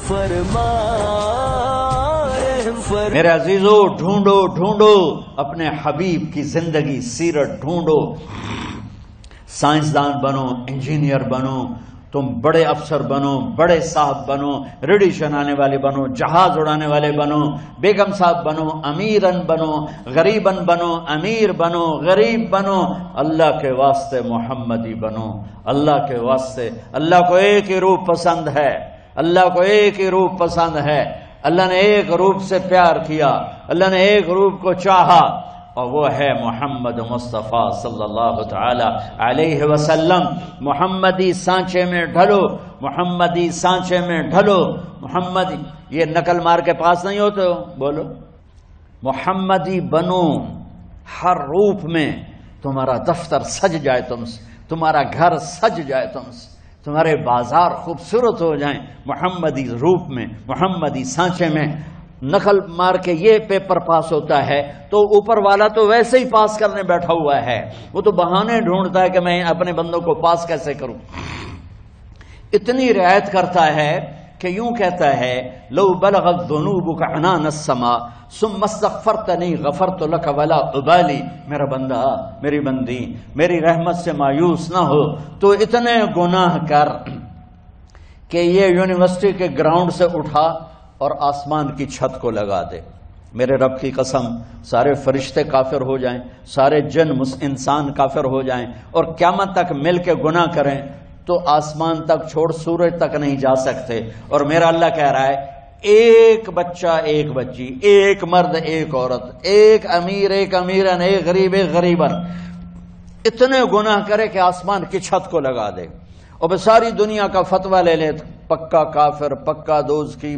فرما میرے عزیزو، ڈھونڈو ڈھونڈو اپنے حبیب کی زندگی سیرت ڈھونڈو. سائنسدان بنو، انجینئر بنو، تم بڑے افسر بنو، بڑے صاحب بنو، ریڈی چلانے والے بنو، جہاز اڑانے والے بنو، بیگم صاحب بنو، امیرن بنو، غریبن بنو، امیر بنو، غریب بنو، اللہ کے واسطے محمدی بنو. اللہ کے واسطے. اللہ کو ایک ہی روپ پسند ہے. اللہ کو ایک ہی روپ پسند ہے. اللہ نے ایک روپ سے پیار کیا. اللہ نے ایک روپ کو چاہا، اور وہ ہے محمد مصطفیٰ صلی اللہ تعالی علیہ وسلم. محمدی سانچے میں ڈھلو، محمدی سانچے میں ڈھلو. محمدی، یہ نقل مار کے پاس نہیں ہوتے ہو، بولو محمدی بنو. ہر روپ میں تمہارا دفتر سج جائے تم سے، تمہارا گھر سج جائے تم سے، تمہارے بازار خوبصورت ہو جائیں محمدی روپ میں، محمدی سانچے میں. نقل مار کے یہ پیپر پاس ہوتا ہے تو اوپر والا تو ویسے ہی پاس کرنے بیٹھا ہوا ہے، وہ تو بہانے ڈھونڈتا ہے کہ میں اپنے بندوں کو پاس کیسے کروں. اتنی رعایت کرتا ہے کہ یوں کہتا ہے لو بلغت ذنوبک عنان السماء ثم استغفرتنی غفرت لک ولا ابالی. میرا بندہ، میری بندی، میری رحمت سے مایوس نہ ہو تو اتنے گناہ کر کہ یہ یونیورسٹی کے گراؤنڈ سے اٹھا اور آسمان کی چھت کو لگا دے. میرے رب کی قسم، سارے فرشتے کافر ہو جائیں، سارے جن انسان کافر ہو جائیں اور قیامت تک مل کے گناہ کریں تو آسمان تک چھوڑ سورج تک نہیں جا سکتے. اور میرا اللہ کہہ رہا ہے ایک بچہ ایک بچی، ایک مرد ایک عورت، ایک امیر ایک امیرن، ایک غریب ایک غریبن، اتنے گناہ کرے کہ آسمان کی چھت کو لگا دے. اور ساری دنیا کا فتویٰ لے لے، پکا کافر، پکا دوزخی،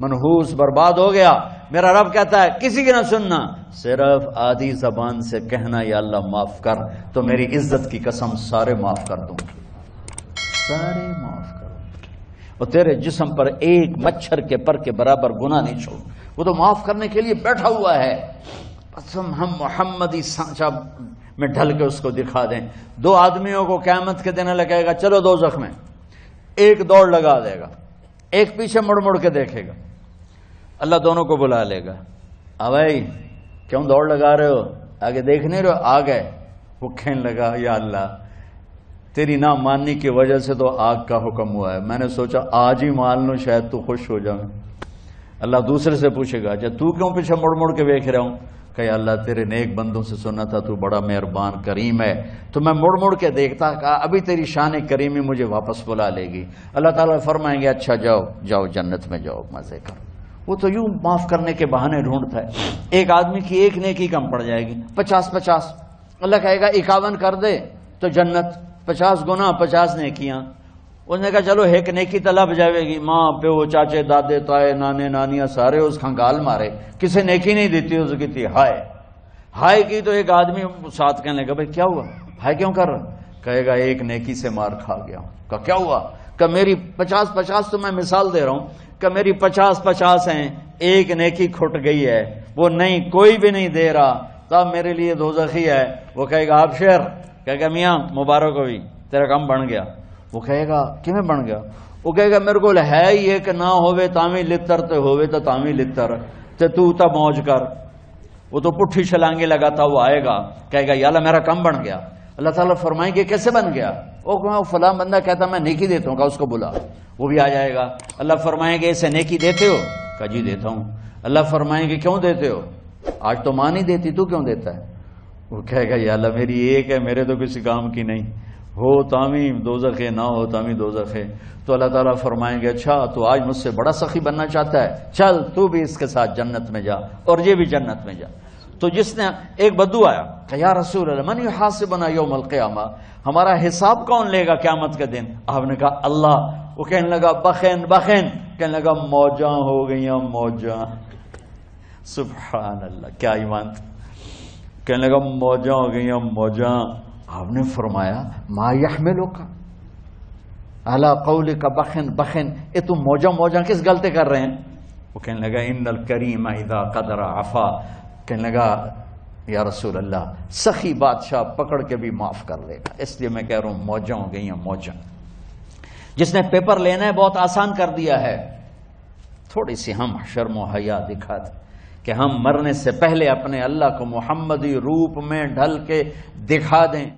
منحوس، برباد ہو گیا. میرا رب کہتا ہے کسی کی نہ سننا، صرف آدھی زبان سے کہنا یا اللہ معاف کر، تو میری عزت کی قسم سارے معاف کر دوں گی، سارے معاف کر دوں گی. اور تیرے جسم پر ایک مچھر کے پر کے برابر گناہ نہیں چھوڑ. وہ تو معاف کرنے کے لیے بیٹھا ہوا ہے. بس ہم محمدی سانچہ میں ڈھل کے اس کو دکھا دیں. دو آدمیوں کو قیامت کے دن لگے گا چلو دوزخ میں، ایک دوڑ لگا دے گا، ایک پیچھے مڑ مڑ کے دیکھے گا. اللہ دونوں کو بلا لے گا، بھائی کیوں دوڑ لگا رہے ہو، آگے دیکھ نہیں رہے ہو؟ آ گئے. وہ کہنے لگا یا اللہ تیری نہ ماننے کی وجہ سے تو آگ کا حکم ہوا ہے، میں نے سوچا آج ہی مان لوں شاید تو خوش ہو جاؤں. اللہ دوسرے سے پوچھے گا جب تو کیوں پیچھے مڑ مڑ کے دیکھ رہا ہوں؟ کہ اللہ تیرے نیک بندوں سے سنا تھا تو بڑا مہربان کریم ہے، تو میں مڑ مڑ کے دیکھتا کہ ابھی تیری شان کریمی مجھے واپس بلا لے گی. اللہ تعالیٰ فرمائیں گے اچھا جاؤ جاؤ جنت میں جاؤ مزے کرو. وہ تو یوں معاف کرنے کے بہانے ڈھونڈتا ہے. ایک آدمی کی ایک نیکی کم پڑ جائے گی، 50 اللہ کہے گا 51 کر دے تو جنت، 50 گناہ 50 نیکیاں. اس نے کہا چلو ایک نیکی طلب جائے گی، ماں پیو چاچے دادے تائے نانے نانیاں سارے اس کھنگال مارے، کسی نیکی نہیں دیتی اس کی تھی ہائے ہائے کی. تو ایک آدمی ساتھ کہنے لگا بھائی کیا ہوا، ہائے کیوں کر رہا؟ کہے گا ایک نیکی سے مار کھا گیا. کہا کیا ہوا؟ کہ میری 50 تو میں مثال دے رہا ہوں کہ میری 50 ہیں، ایک نیکی کھٹ گئی ہے، وہ نہیں کوئی بھی نہیں دے رہا، تب میرے لیے دوزخی ہے. وہ کہے گا آپ شیر، کہے گا میاں مبارک ہوئی تیرا کام بن گیا. وہ کہے گا کیویں بن گیا؟ وہ کہے گا میرے کو ہے ہی یہ کہ نہ ہوئے تامی لتر تے ہوئے تو تامی لتر تے تو تا موج کر. وہ تو پٹھی چھلانگے لگاتا وہ آئے گا، کہے گا یا اللہ میرا کم بن گیا. اللہ تعالیٰ فرمائیں گے کیسے بن گیا؟ وہ فلاں بندہ کہتا میں نیکی دیتا ہوں، کہ اس کو بلا، وہ بھی آ جائے گا. اللہ فرمائیں گے اسے نیکی دیتے ہو؟ کہا جی دیتا ہوں. اللہ فرمائیں گے کیوں دیتے ہو؟ آج تو ماں نہیں دیتی تو کیوں دیتا ہے؟ وہ کہے گا یا اللہ میری ایک ہے، میرے تو کسی کام کی نہیں، ہو تامی دوزخ ہے، نہ ہو تامی دوزخ ہے. تو اللہ تعالیٰ فرمائیں گے اچھا تو آج مجھ سے بڑا سخی بننا چاہتا ہے، چل تو بھی اس کے ساتھ جنت میں جا اور یہ بھی جنت میں جا. تو جس نے ایک بدو آیا کہ یا رسول اللہ من یحاسبنا یوم القیامہ، ہمارا حساب کون لے گا قیامت کے دن؟ آپ نے کہا اللہ. وہ کہنے لگا بخین بخین، کہنے لگا موجاں ہو گئیاں موجاں. سبحان اللہ کیا ایمان. کہنے لگا موجاں ہو گئیاں موجاں. آپ نے فرمایا ما یحملک علی قولک بخن بخن، یہ تم موجاں موجاں کس غلطی کر رہے ہیں؟ وہ کہنے لگا ان الکریم اذا قدر عفا. کہنے لگا یا رسول اللہ سخی بادشاہ پکڑ کے بھی معاف کر لے گا، اس لیے میں کہہ رہا ہوں موجاں ہو گئی ہیں موجاں. جس نے پیپر لینا ہے بہت آسان کر دیا ہے. تھوڑی سی ہم شرم و حیا دکھا دیں کہ ہم مرنے سے پہلے اپنے اللہ کو محمدی روپ میں ڈھل کے دکھا دیں.